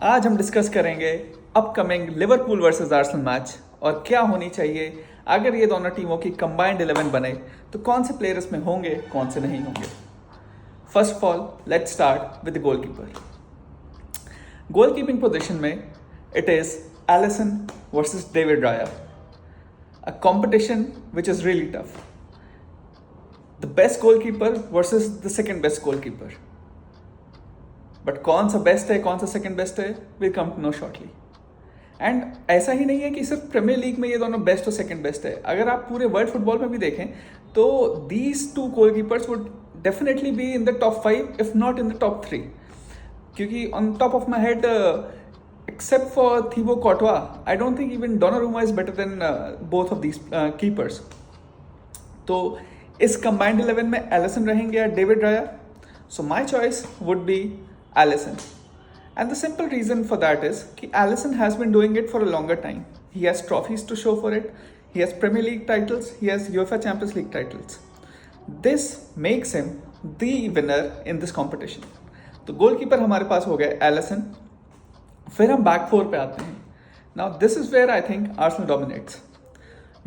आज हम डिस्कस करेंगे upcoming Liverpool versus Arsenal match और क्या होनी चाहिए अगर ये दोनों टीमों की कंबाइंड 11 बने तो कौन से प्लेयर इसमें होंगे कौन से नहीं होंगे। First of all let's start with the goalkeeper. Goalkeeping position में it is Alisson versus David Raya, a competition which is really tough. The best goalkeeper versus the second best goalkeeper. But कौन सा best है कौन सा second best है will come to know shortly. And ऐसा ही नहीं है कि सिर्फ प्रीमियर लीग में ये दोनों बेस्ट और सेकंड बेस्ट है, अगर आप पूरे वर्ल्ड फुटबॉल में भी देखें तो these two goalkeepers would definitely be in the top 5 if not in the top 3, क्योंकि on top of my head except for Thibaut Courtois, I don't think even Donnarumma is better than both of these keepers. तो इस combined 11 में Allison रहेंगे या David Raya? So my choice would be Alisson. And the simple reason for that is कि Alisson has been doing it for a longer time. He has trophies to show for it. He has Premier League titles. He has UEFA Champions League titles. This makes him the winner in this competition. तो goalkeeper हमारे पास हो गए Allison. फिर हम back four पे आते हैं। Now this is where I think Arsenal dominates.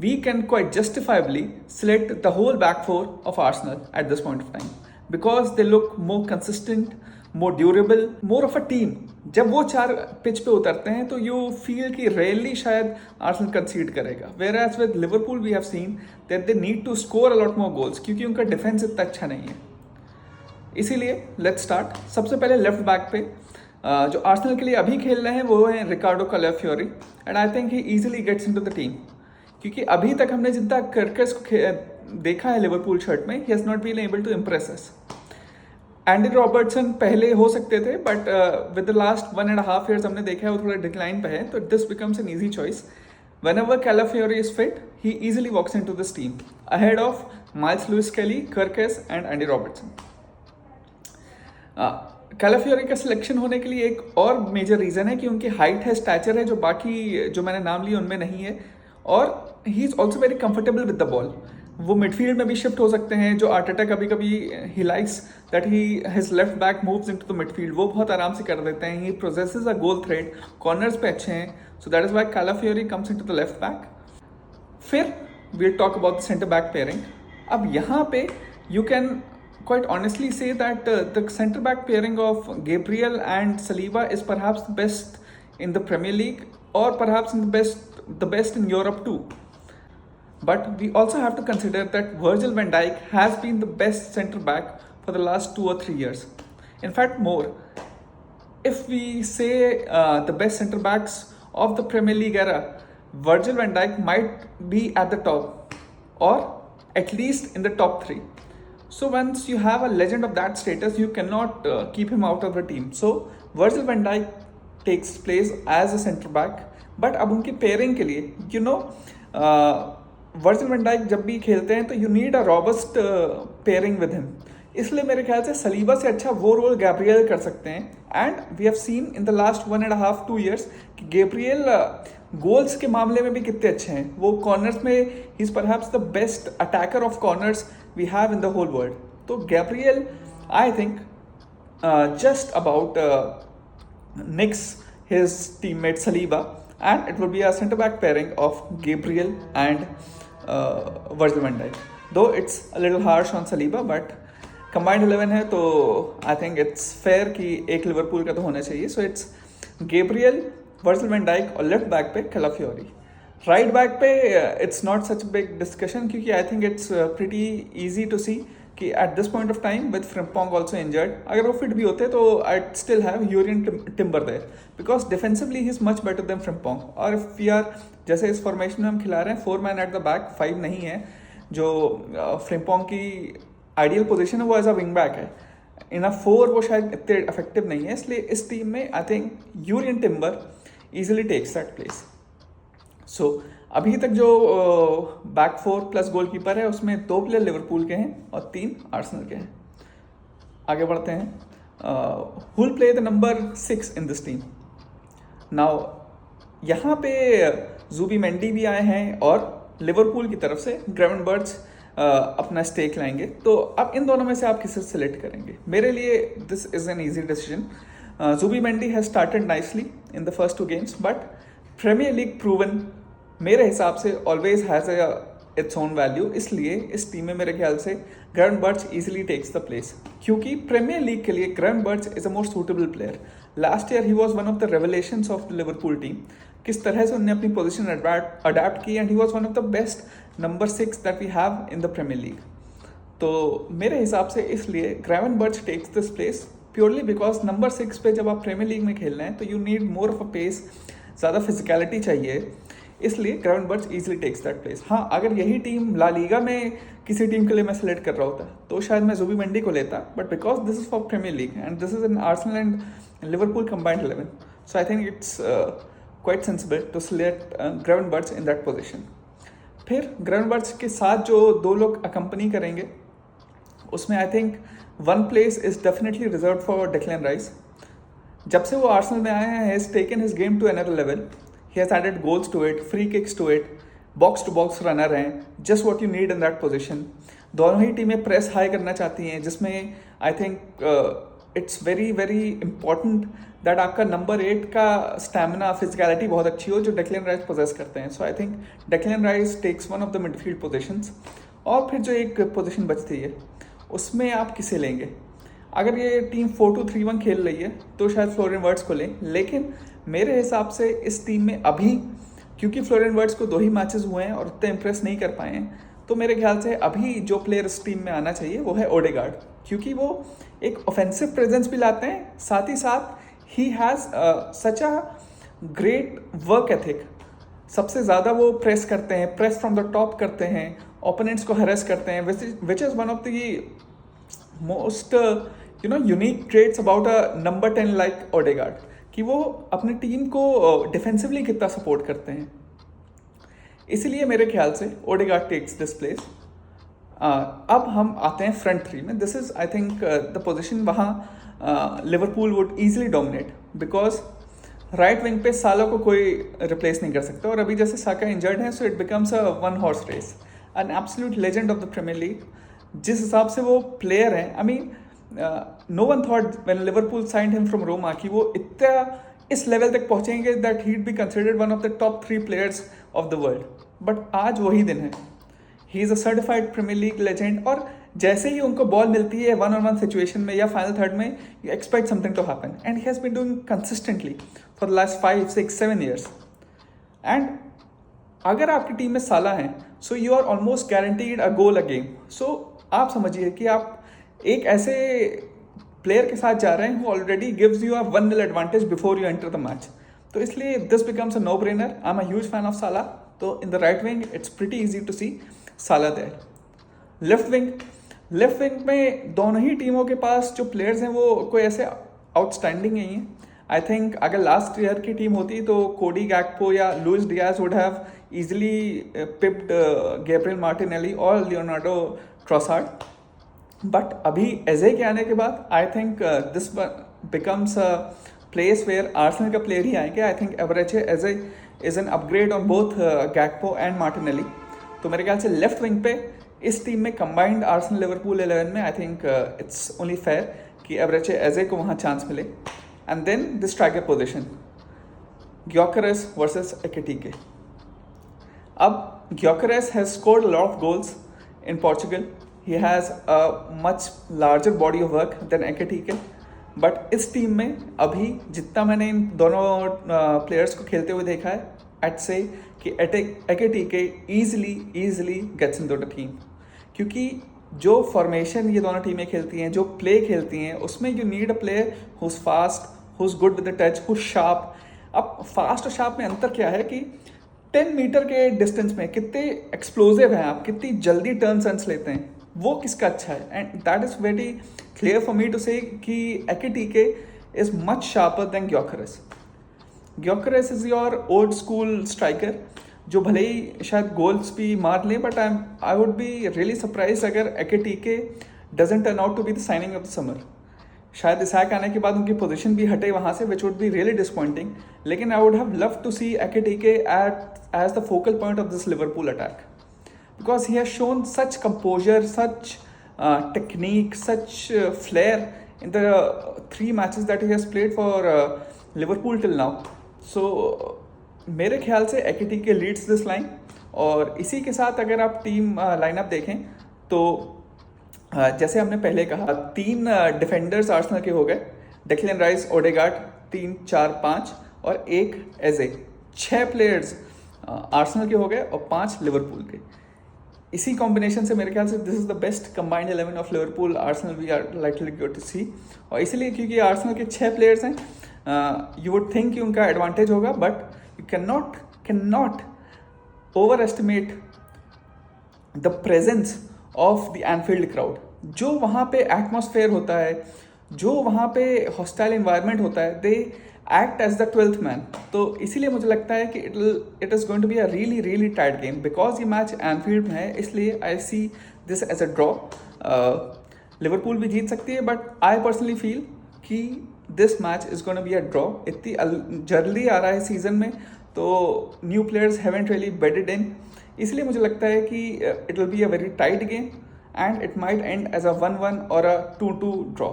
We can quite justifiably select the whole back four of Arsenal at this point of time because they look more consistent, more durable, more of a team. जब वो चार pitch पे उतरते हैं तो you feel कि rarely शायद Arsenal concede करेगा, whereas with Liverpool we have seen that they need to score a lot more goals क्योंकि उनका डिफेंस इतना अच्छा नहीं है। इसीलिए लेट्स स्टार्ट। सबसे पहले लेफ्ट बैक पे जो आर्सेनल के लिए अभी खेल रहे हैं वो है Riccardo Calafiori, and I think he easily gets into the team, क्योंकि अभी तक हमने जितना कर्कस को देखा है लिवरपूल शर्ट में, he has not been able to impress us. Andy Robertson पहले हो सकते थे but with the last 1.5 years हमने देखा है वो थोड़ा डिक्लाइन पे है, तो this becomes an easy choice. Whenever Calafiori is fit, he easily walks into this team ahead of Miles Lewis-Kelly, Kirkes and Andy Robertson. कैलाफियोरी का सिलेक्शन होने के लिए एक और मेजर रीज़न है कि उनकी हाइट है, स्टैचर है, जो बाकी जो मैंने नाम लिए उनमें नहीं है, और he is also very comfortable with the ball. वो मिडफील्ड में भी शिफ्ट हो सकते हैं, जो आर्टेटा कभी कभी he likes that he his left back moves into the midfield, वो बहुत आराम से कर देते हैं। He processes a goal threat, corners पे अच्छे हैं, so that is why Calafiori comes into the left back. फिर we'll talk about the centre back pairing. अब यहाँ पे you can quite honestly say that the centre back pairing of Gabriel and Saliba is perhaps the best in the Premier League or perhaps in the best in Europe too. But we also have to consider that Virgil van Dijk has been the best centre back for the last 2 or 3 years. In fact, more. If we say the best centre backs of the Premier League era, Virgil van Dijk might be at the top or at least in the top 3. So once you have a legend of that status, you cannot keep him out of the team. So Virgil van Dijk takes place as a centre back. But अब उनकी pairing के लिए Virgil van Dyke जब भी खेलते हैं तो you need a robust pairing with him, इसलिए मेरे ख्याल से सलीबा से अच्छा वो रोल गैब्रियल कर सकते हैं। And we have seen in the last 1.5-2 years कि गैब्रियल गोल्स के मामले में भी कितने अच्छे हैं। वो कॉर्नर्स में he is perhaps the best attacker of corners we have in the whole world. So Gabriel, I think, just about nicks his teammate Saliba, and it would be a centre back pairing of Gabriel and Virgil van Dijk. Though it's a little harsh on Saliba, but combined 11 है तो I think it's fair कि एक Liverpool का तो होना चाहिए. So it's Gabriel, Virgil van Dijk और left back पे कैलाफियोरी। राइट बैक पे it's not such big discussion क्योंकि I think it's pretty easy to see कि at this point of time with Frimpong also injured, अगर वो fit भी होते तो I still have Jurrien Timber there because defensively he is much better than Frimpong. और if we are जैसे इस formation में हम खिला रहे हैं 4 मैन एट द बैक, 5 नहीं है, जो फ्रिम्पोंग की आइडियल पोजिशन है वो एज अ विंग बैक है। इन अ 4 वो शायद इतने इफेक्टिव नहीं है, इसलिए इस टीम में I think Jurrien Timber easily takes that place. So अभी तक जो बैक 4 प्लस गोलकीपर है उसमें 2 प्लेयर लिवरपूल के हैं और 3 आर्सेनल के हैं। आगे बढ़ते हैं। Who'll play the number 6 in this team. Now यहाँ पे जूबी मेंडी भी आए हैं और लिवरपूल की तरफ से ग्रेवेनबर्च अपना स्टेक लाएंगे, तो अब इन दोनों में से आप किसे सिलेक्ट करेंगे? मेरे लिए this is an easy decision. Zubimendi has started nicely in the first 2 games, but Premier League proven मेरे हिसाब से always has its own value. इसलिए इस टीम में मेरे ख्याल से Graham Burch easily takes the place, क्योंकि प्रीमियर लीग के लिए Graham Burch is a more suitable player. Last year he was one of the revelations of the Liverpool team. किस तरह से उन्होंने अपनी पोजीशन अडेप्ट की, and he was one of the best number 6 that we have in the Premier League. तो मेरे हिसाब से इसलिए Gravenberch takes this place purely because number 6 पे जब आप प्रीमियर लीग में खेल रहे हैं तो you need more of a pace, ज़्यादा फिजिकलिटी चाहिए, इसलिए Gravenberch easily takes that place. हाँ, अगर यही टीम ला लीगा में किसी टीम के लिए मैं सेलेक्ट कर रहा होता तो शायद मैं जुबीमेंडी को लेता, but because this is for Premier League and this is an Arsenal and Liverpool combined 11, so I think it's quite sensible to select Gravenberch in that position. फिर ग्रेवन बर्च के साथ जो 2 लोग अकम्पनी करेंगे उसमें I think one place is definitely reserved for Declan Rice. जब से वो आर्सेनल में आए हैं, has taken his game to another level. He has added goals to it, free kicks to it, box to box runner हैं, just what you need in that position. दोनों ही टीमें प्रेस हाई करना चाहती हैं, जिसमें I think it's very very important that आपका number 8 का स्टैमिना, फिजिकलिटी बहुत अच्छी हो, जो डेक्लन राइस पोजेस करते हैं. So I think Declan Rice takes one of the midfield positions. और फिर जो एक पोजीशन बचती है उसमें आप किसे लेंगे? अगर ये टीम 4-2-3-1 खेल रही है तो शायद फ्लोरियन वर्ट्स को लें, लेकिन मेरे हिसाब से इस टीम में अभी, क्योंकि फ्लोरियन वर्ट्स को 2 ही मैचेस हुए हैं और उतने इंप्रेस नहीं कर पाए हैं, तो मेरे ख्याल से अभी जो प्लेयर इस टीम में आना चाहिए वो है ओडेगार्ड, क्योंकि वो एक ऑफेंसिव प्रेजेंस भी लाते हैं, साथ ही साथ he has such a great work ethic. सबसे ज़्यादा वो प्रेस करते हैं, प्रेस फ्रॉम द टॉप करते हैं, ओपोनेंट्स को हरेस करते हैं, which is one of the most unique traits about a number 10 like Odegaard, कि वो अपनी टीम को डिफेंसिवली कितना सपोर्ट करते हैं. इसीलिए मेरे ख्याल से ओडेगार्ड टेक्स दिस प्लेस. अब हम आते हैं फ्रंट 3 में. This is I think the position वहाँ Liverpool would easily dominate, because right wing पे साला को कोई रिप्लेस नहीं कर सकता, और अभी जैसे साका इंजर्ड है, so it becomes a 1 horse race. An absolute legend of the Premier League. जिस हिसाब से वो प्लेयर हैं, I mean no one thought when Liverpool signed him from Roma कि वो इतना इस लेवल तक पहुंचेंगे that he'd be considered one of the top 3 players of the world. But आज वही दिन है. He is a certified Premier League legend, और जैसे ही उनको बॉल मिलती है 1-on-1 सिचुएशन में या फाइनल थर्ड में, you expect something to happen, and he has been doing consistently for the last 5-6-7 years. And अगर आपकी टीम में साला हैं, so you are almost guaranteed a goal a game. So आप समझिए कि आप एक ऐसे प्लेयर के साथ जा रहे हैं who already gives you a 1-0 advantage before you enter the match. तो इसलिए this becomes a no brainer. I am a huge fan of Salah. तो in the right wing it's pretty easy to see Salah there. Left wing में दोनों ही टीमों के पास जो players हैं वो कोई ऐसे आउटस्टैंडिंग नहीं है. आई थिंक अगर लास्ट ईयर की टीम होती तो कोडी गैक्पो या Luis Diaz would have easily pipped Gabriel Martinelli or Leonardo Trossard. But अभी एजे के आने के बाद I think this becomes a place where Arsenal का प्लेयर ही आएंगे. I think Eberechi Eze is an upgrade on both Gakpo and Martinelli. तो मेरे ख्याल से लेफ्ट विंग पे इस टीम में कंबाइंड आर्सेनल लिवरपूल 11 में I think it's only fair कि एवरेज एजे को वहाँ चांस मिले. And then the striker position, Gyökeres versus Ekitike. अब Gyökeres has scored a lot of goals in Portugal. He has a much larger body of work than Ekitike. But इस team में अभी जितना मैंने इन दोनों प्लेयर्स को खेलते हुए देखा है, I'd say कि Ekitike easily gets into the team. क्योंकि जो फॉर्मेशन ये दोनों टीमें खेलती हैं, जो प्ले खेलती हैं, उसमें you need a player who's fast, who's good with the touch, who's sharp. अब फास्ट और शार्प में अंतर क्या है कि 10 मीटर के डिस्टेंस में कितने एक्सप्लोजिव हैं आप, कितनी जल्दी टर्न सेंस लेते हैं, वो किसका अच्छा है. And that is very clear for me to say कि Ekitike is much sharper than Gyökeres. Gyökeres is your old school striker जो भले ही शायद गोल्स भी मार लें, but I would be really surprise अगर Ekitike doesn't turn out to be the signing of the summer. शायद इसाक आने के बाद उनकी पोजीशन भी हटे वहाँ से, which would be really disappointing. लेकिन I would have love to see Ekitike as the focal point of this Liverpool attack, because he has shown such composure, such technique, such flair in the 3 matches that he has played for Liverpool till now. So मेरे ख्याल से एकेटिके Leeds this line, और इसी के साथ अगर आप team lineup देखें तो जैसे हमने पहले कहा 3 डिफेंडर्स आर्सेनल के हो गए, डेक्लन राइस, ओडेगार्ड, 3, 4, 5 और 1 एजे। 6 प्लेयर्स आर्सेनल के हो गए और 5 लिवरपूल के। इसी कॉम्बिनेशन से मेरे ख्याल से this is the best combined 11 of Liverpool Arsenal we are likely to see. और इसलिए क्योंकि आर्सेनल के 6 प्लेयर्स हैं, यू वुड थिंक कि उनका एडवांटेज होगा, but you can not over estimate the presence of the Enfield crowd. जो वहाँ पे एटमॉस्फेयर होता है, जो वहाँ पे हॉस्टाइल इन्वायरमेंट होता है, they act as the 12th man. तो इसीलिए मुझे लगता है कि it is going to be a really tight game. Because ये मैच एनफील्ड में है, इसलिए I see this as a draw. Liverpool भी जीत सकती है, बट आई पर्सनली फील कि this match is going to be a draw. इतनी जल्दी आ रहा है सीजन में, तो new players haven't really bedded इन, इसलिए मुझे लगता है कि it will be a very tight game and it might end as a 1-1 और अ 2-2 ड्रॉ।